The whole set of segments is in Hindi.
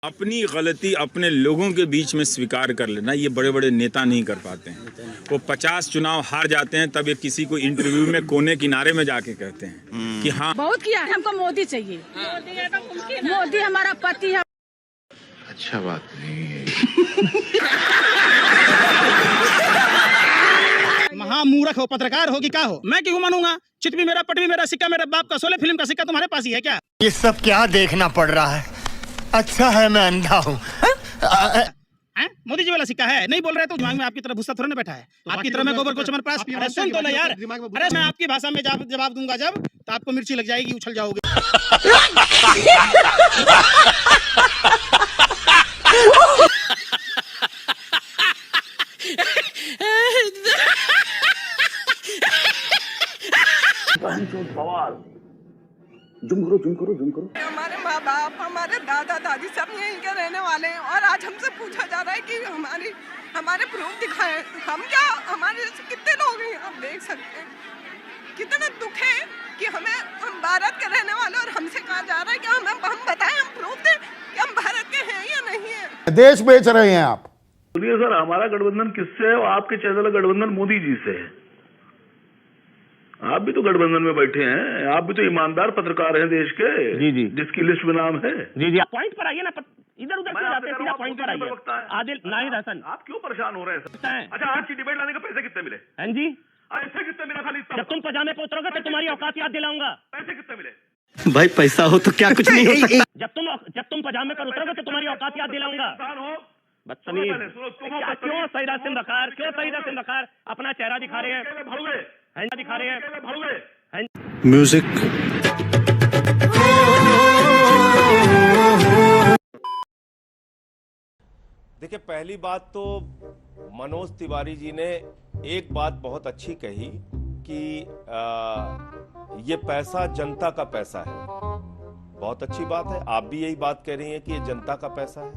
अपनी गलती अपने लोगों के बीच में स्वीकार कर लेना, ये बड़े बड़े नेता नहीं कर पाते हैं। वो 50 चुनाव हार जाते हैं, तब ये किसी को इंटरव्यू में कोने किनारे में जाके कहते हैं कि हाँ बहुत किया है, हमको मोदी चाहिए। मोदी हमारा पति है। अच्छा बात नहीं है। महामूर्ख हो, पत्रकार हो कि क्या हो, मैं क्यों मानूंगा? चित भी मेरा, पट भी मेरा, सिक्का मेरे बाप का, 16 फिल्म का सिक्का तुम्हारे पास ही है क्या? ये सब क्या देखना पड़ रहा है? अच्छा है मैं अंधा हूँ। मोदी जी वाला सिक्का है, नहीं बोल रहे तो दिमाग में आपकी तरह भूसा थोड़ा ना बैठा है। आपकी तरह मैं गोबर को चमनप्राश पी रहा हूं। सुन तो ले यार, अरे मैं आपकी भाषा में जवाब दूंगा जब, तो आपको मिर्ची लग जाएगी, उछल जाओगे। जुम करो। हमारे माँ बाप, हमारे दादा दादी सब यहीं के रहने वाले हैं और आज हमसे पूछा जा रहा है कि हमारे प्रूफ दिखाएं। हम क्या, हमारे कितने लोग हैं, आप देख सकते हैं। कितना दुख है कि हम भारत के रहने वाले और हमसे कहा जा रहा है कि हम बताएं, हम प्रूफ दें कि हम भारत के हैं या नहीं है। देश बेच रहे हैं आप। बोलिए सर, हमारा गठबंधन किससे है? आपके चैनल का गठबंधन मोदी जी से है। आप भी तो गठबंधन में बैठे हैं, आप भी तो ईमानदार पत्रकार हैं देश के। जी जिसकी लिस्ट में नाम है। जी पॉइंट पर आइए ना, इधर उधर क्यों जाते हैं, सीधा पॉइंट पर आइए। आदिल नाहिद हसन, आप क्यों परेशान हो रहे हैं सर? अच्छा, आज की डिबेट लाने के पैसे कितने मिले? हैं जी, पैसे कितने मिले? खाली जब तुम पजामे पे उतरोगे तो तुम्हारी औकात याद दिलाऊंगा। पैसे कितने मिले? भाई पैसा हो तो क्या कुछ नहीं हो सकता। जब तुम पजामे पर उतरोगे तो तुम्हारी औकात याद दिलाऊंगा। बदतमीज, क्यों सईदा सिंह बकार, क्यों सईदा सिंह बकार अपना चेहरा दिखा रहे हैं? म्यूजिक देखिए, पहली बात तो मनोज तिवारी जी ने एक बात बहुत अच्छी कही कि ये पैसा जनता का पैसा है। बहुत अच्छी बात है, आप भी यही बात कह रही हैं कि ये जनता का पैसा है।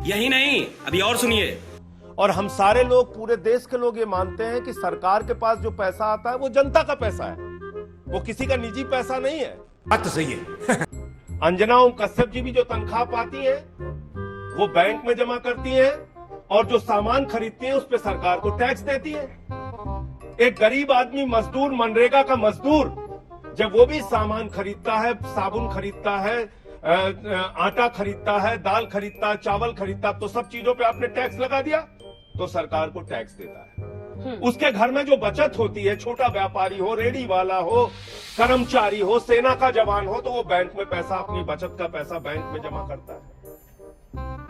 यही नहीं, अभी और सुनिए। और हम सारे लोग, पूरे देश के लोग ये मानते हैं कि सरकार के पास जो पैसा आता है वो जनता का पैसा है, वो किसी का निजी पैसा नहीं है। बात तो सही है। अंजना ओम कश्यप जी भी जो तनख्वाह पाती हैं वो बैंक में जमा करती हैं और जो सामान खरीदती हैं उस पे सरकार को टैक्स देती है। एक गरीब आदमी मजदूर, मनरेगा का मजदूर, जब वो भी सामान खरीदता है, साबुन खरीदता है, आटा खरीदता है, दाल खरीदता है, चावल खरीदता है, तो सब चीजों पे आपने टैक्स लगा दिया तो सरकार को टैक्स देता है। उसके घर में जो बचत होती है, छोटा व्यापारी हो, रेडी वाला हो, कर्मचारी हो, सेना का जवान हो, तो वो बैंक में पैसा, अपनी बचत का पैसा बैंक में जमा करता है।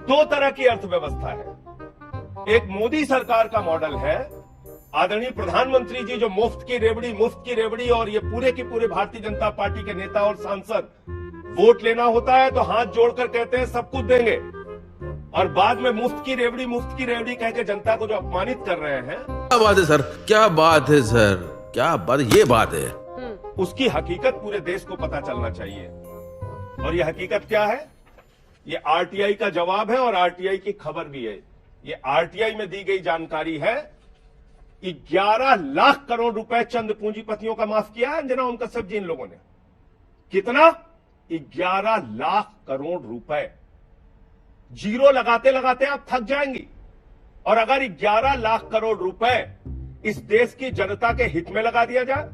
दो तरह की अर्थव्यवस्था है। एक मोदी सरकार का मॉडल है, आदरणीय प्रधानमंत्री जी जो मुफ्त की रेवड़ी और ये पूरे की पूरे भारतीय जनता पार्टी के नेता और सांसद वोट लेना होता है तो हाथ जोड़कर कहते हैं सब कुछ देंगे, और बाद में मुफ्त की रेवड़ी कह के जनता को जो अपमानित कर रहे हैं। क्या बात है सर, क्या बात है सर, क्या बात, ये बात है। उसकी हकीकत पूरे देश को पता चलना चाहिए। और ये हकीकत क्या है? ये आरटीआई का जवाब है और आरटीआई की खबर भी है। ये आरटीआई में दी गई जानकारी है कि 11 लाख करोड़ रुपए चंद पूंजीपतियों का माफ किया है अंजना ओम कश्यप जी इन लोगों ने। कितना? 11 लाख करोड़ रुपए। जीरो लगाते लगाते आप थक जाएंगी। और अगर 11 लाख करोड़ रुपए इस देश की जनता के हित में लगा दिया जाए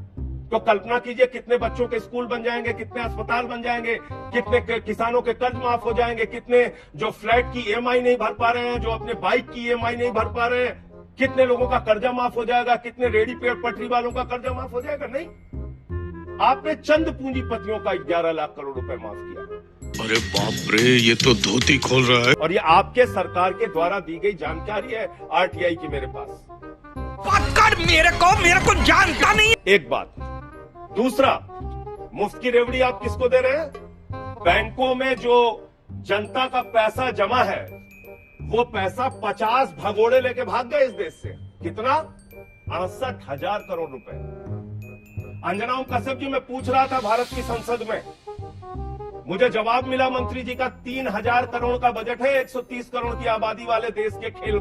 तो कल्पना कीजिए कितने बच्चों के स्कूल बन जाएंगे, कितने अस्पताल बन जाएंगे, कितने किसानों के कर्ज माफ हो जाएंगे, कितने जो फ्लैट की ईएमआई नहीं भर पा रहे हैं, जो अपने बाइक की ईएमआई नहीं भर पा रहे हैं, कितने लोगों का कर्जा माफ हो जाएगा, कितने रेडी पटरी वालों का कर्जा माफ हो जाएगा। नहीं, आपने चंद पूंजीपतियों का 11 लाख करोड़ रुपए माफ किया। अरे बाप रे, ये तो धोती खोल रहा है। और ये आपके सरकार के द्वारा दी गई जानकारी है आरटीआई की मेरे पास। मेरे को जानता नहीं। एक बात। दूसरा, मुफ्त की रेवड़ी आप किसको दे रहे हैं? बैंकों में जो जनता का पैसा जमा है वो पैसा 50 भगोड़े लेके भाग गए इस देश से। कितना? 68,000 करोड़ रुपए। अंजना ओम कश्यप जी, मैं पूछ रहा था भारत की संसद में, मुझे जवाब मिला मंत्री जी का 3,000 करोड़ का बजट है 130 करोड़ की आबादी वाले देश के खेल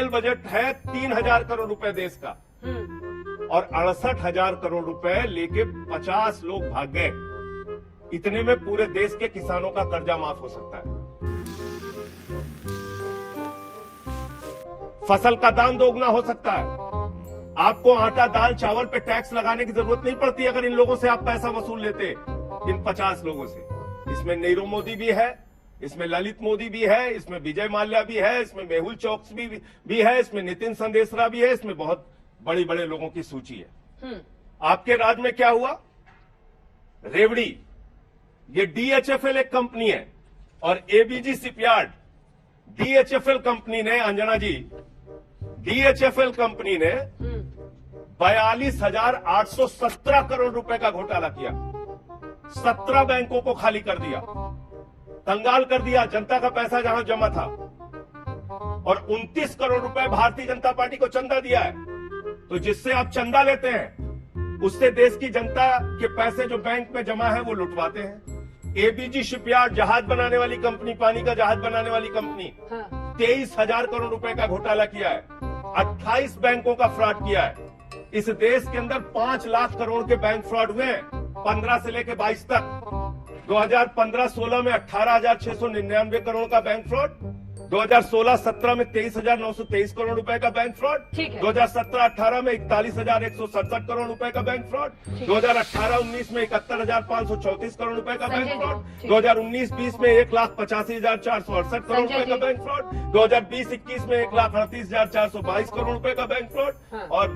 बजट है 3,000 करोड़ रुपए देश का, और 68,000 करोड़ रुपए लेके 50 लोग भाग गए। इतने में पूरे देश के किसानों का कर्जा माफ हो सकता है। फसल का दाम दोगुना हो सकता है। आपको आटा दाल चावल पे टैक्स लगाने की जरूरत नहीं पड़ती अगर इन लोगों से आप पैसा वसूल लेते, इन 50 लोगों से। इसमें नीरव मोदी भी है, इसमें ललित मोदी भी है, इसमें विजय माल्या भी है, इसमें मेहुल चौकसी भी है, इसमें नितिन संदेशरा भी है, इसमें बहुत बड़े बड़े लोगों की सूची है। आपके राज्य में क्या हुआ? रेवड़ी, ये DHFL एक कंपनी है और ABG शिपयार्ड, DHFL कंपनी ने, अंजना जी, DHFL कंपनी ने 42,817 करोड़ रुपए का घोटाला किया, 17 बैंकों को खाली कर दिया, कंगाल कर दिया, जनता का पैसा जहां जमा था, और 29 करोड़ रुपए भारतीय जनता पार्टी को चंदा दिया है। तो जिससे आप चंदा लेते हैं उससे देश की जनता के पैसे जो बैंक में जमा है वो लुटवाते हैं। ABG शिपयार्ड, जहाज बनाने वाली कंपनी, पानी का जहाज बनाने वाली कंपनी, 23,000 करोड़ रुपए का घोटाला किया है, 28 बैंकों का फ्रॉड किया है। इस देश के अंदर 5 लाख करोड़ के बैंक फ्रॉड हुए हैं 15 से लेकर 22 तक। 2015-16 में 18,699 करोड़ का बैंक फ्रॉड, 2016-17 में 23,923 करोड़ रुपए का बैंक फ्रॉड, 2017-18 में 41,167 करोड़ रुपए का बैंक फ्रॉड, 2018-19 में 71,534 करोड़ रुपए का बैंक फ्रॉड, 2019-20 में 1,85,468 करोड़ रुपए का बैंक फ्रॉड, 2020-21 में 1,38,422 करोड़ रुपए का बैंक फ्रॉड, और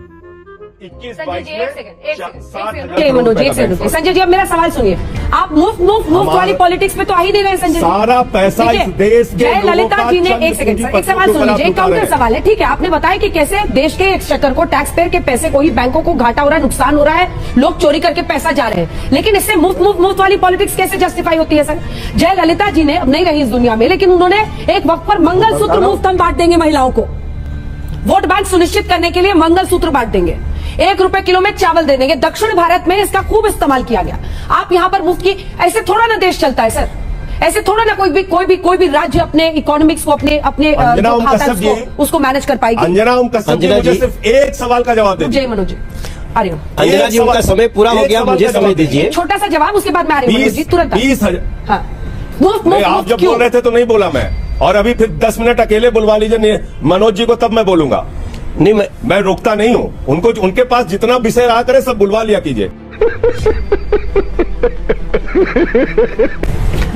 21-22 में 7,000 मनोज, एक सेकंड संजय जी, अब मेरा सवाल सुनिए। आप मुफ्त वाली पॉलिटिक्स में तो आ ही नहीं रहे संजय जी। सारा पैसा इस देश के जय ललिता जी ने, एक सेकंड एक सवाल सुन लीजिए, एक काउंटर सवाल है, ठीक है। आपने बताया कि कैसे देश के एक्सचेकर को, टैक्स पेयर के पैसे को ही बैंकों को घाटा हो रहा है, नुकसान हो रहा है, लोग चोरी करके पैसा जा रहे हैं, लेकिन इससे मुफ्त वाली पॉलिटिक्स कैसे जस्टिफाई होती है सर? जय ललिता जी ने, अब नहीं रही इस दुनिया में, लेकिन उन्होंने एक वक्त पर मंगलसूत्र मुफ्त हम बांट देंगे महिलाओं को, वोट बैंक सुनिश्चित करने के लिए मंगलसूत्र बांट देंगे, 1 रुपए किलो में चावल दे देंगे। दक्षिण भारत में इसका खूब इस्तेमाल किया गया। आप यहाँ पर मुफ्त की, ऐसे थोड़ा ना देश चलता है सर, ऐसे थोड़ा ना कोई भी राज्य अपने इकोनॉमिक्स को, अपने उसको मैनेज कर पाएगी। अंजना जी, मुझे सिर्फ एक सवाल का जवाब दीजिए। जय मनोज, आ रही हूँ। अंजना जी, उनका समय पूरा हो गया, मुझे समय दीजिए। छोटा सा जवाब, उसके बाद मैं आ रही हूँ मनोज जी, तुरंत। 20,000। हाँ, आप जब बोल रहे थे तो नहीं बोला मैं, और अभी फिर 10 मिनट अकेले बुलवा लीजिए मनोज जी को, तब मैं बोलूंगा। नहीं, मैं रोकता नहीं हूं उनको, उनके पास जितना विषय रहा करे सब बुलवा लिया कीजिए।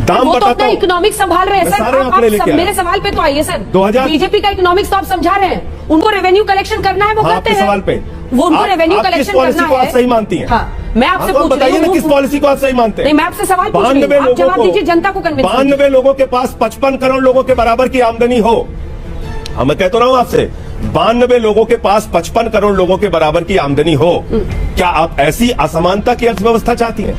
दाम वो तो अपना इकोनॉमिक संभाल रहे हैं सर। आप मेरे सवाल पे तो आइए सर। बीजेपी का इकोनॉमिक्स तो आप समझा रहे हैं, उनको रेवेन्यू कलेक्शन करना है, वो करते हैं। सवाल पे वो उनको रेवेन्यू कलेक्शन करना है। आप सही मानती हैं? हाँ, मैं आपसे पूछ रही हूँ, बताइए ना किस पॉलिसी को आप सही मानते हैं? नहीं, मैं आपसे सवाल पूछ रही हूँ, आप जवाब दीजिए, जनता को कन्विंस कीजिए। 92 लोगों के पास 55 करोड़ लोगों के बराबर की आमदनी हो, मैं कहता रहा हूं आपसे, 92 लोगों के पास 55 करोड़ लोगों के बराबर की आमदनी हो, क्या आप ऐसी असमानता की अर्थव्यवस्था चाहती हैं?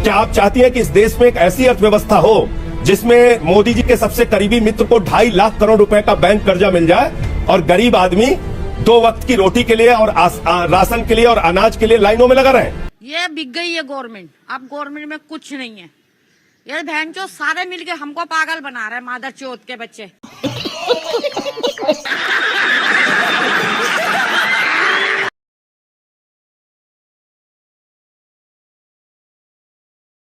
क्या आप चाहती हैं कि इस देश में एक ऐसी अर्थव्यवस्था हो जिसमें मोदी जी के सबसे करीबी मित्र को 2.5 लाख करोड़ रुपए का बैंक कर्जा मिल जाए और गरीब आदमी 2 वक्त की रोटी के लिए और राशन के लिए और अनाज के लिए लाइनों में लगा रहे? ये बिक गई है गवर्नमेंट, अब गवर्नमेंट में कुछ नहीं है। ये बहन चो सारे मिलके हमको पागल बना रहे हैं, मादर चौथ के बच्चे।